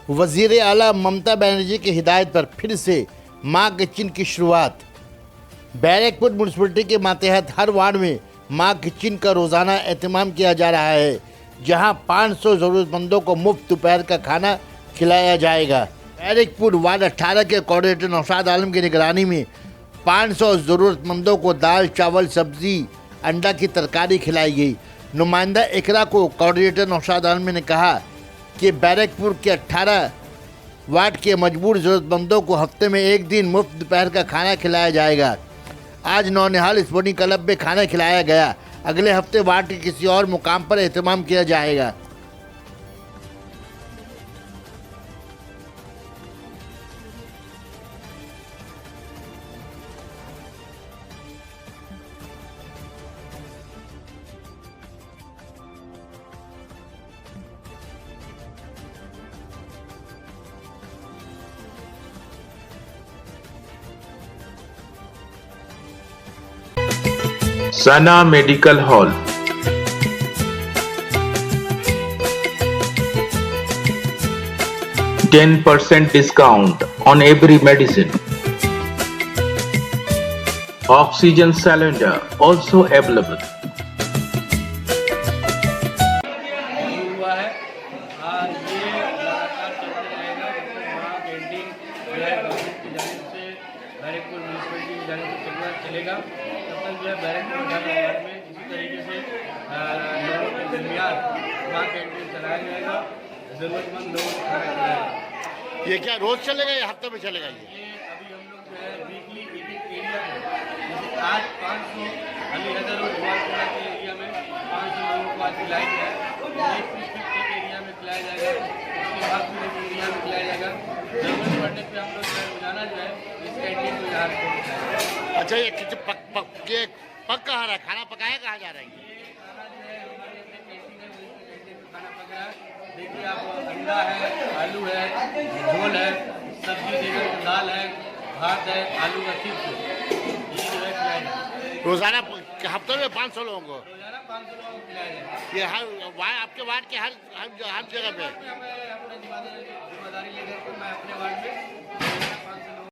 वजीर आला ममता बनर्जी की हिदायत पर फिर से माँ किचन की शुरुआत। बैरकपुर म्यूनसिपलिटी के मातहत हर वार्ड में माँ किचन का रोज़ाना एहतमाम किया जा रहा है, जहां 500 ज़रूरतमंदों को मुफ्त दोपहर का खाना खिलाया जाएगा। बैरकपुर वार्ड 18 के कोऑर्डिनेटर नौशाद आलम की निगरानी में 500 ज़रूरतमंदों को दाल, चावल, सब्जी, अंडा की तरकारी खिलाई गई। नुमाइंदा इकरा को कोऑर्डिनेटर नौशाद आलम ने कहा कि बैरकपुर के 18 वार्ड के मजबूर ज़रूरतमंदों को हफ्ते में एक दिन मुफ्त दोपहर का खाना खिलाया जाएगा। आज नौनिहाल स्पोर्टिंग क्लब में खाना खिलाया गया। अगले हफ्ते वार्ड के किसी और मुकाम पर एहतमाम किया जाएगा। Sana Medical Hall. %10 discount on every medicine. Oxygen cylinder also available. हुआ है और ये लगातार चलते रहेगा। वहाँ पेंटिंग जो है गवर्नमेंट की जानिब से बैरकपुर म्यूनसिपलिटी की जानिब से चलेगा। तब तक जो है बैरकपुर वार्ड में इसी तरीके से लोगों के दरमियान वहाँ कैंटीन चलाया जाएगा। ज़रूरतमंद लोगों को खाना खिलाएगा। ये क्या रोज चलेगा या हफ्ते में चलेगा? ये अभी हम लोग जो है वीकली एक एरिया में जैसे आज 500 अली हजर रोड वाला के एरिया में 500 लोगों को आज खिलाया गया है। एक एरिया में खिलाया जाएगा, उसके बाद फिर एक एरिया में खिलाया जाएगा। जरूरत पड़ने पे हम लोग जो है रोजाना जो है इस कैंटीन को यहाँ रखेंगे। अच्छा, ये पक कहाँ रहा है? खाना पकाया कहाँ जा रहा है? ये खाना जो है हमारे अपने कैंटीन है, वहीं पे कैंटीन में खाना पक रहा है। देखिए आप, अंडा है, आलू है, झोल है, सब्जी देखिए, दाल है, भात है, आलू का चिप्स है। ये जो है खिलाया जाएगा। रोजाना हफ्ते में 500 लोगों को? रोजाना 500 लोगों को खिलाया जाएगा। ये हर आपके वार्ड के हर जगह पे? मैं अपनी जिम्मेदारी लेकर मैं अपने वार्ड में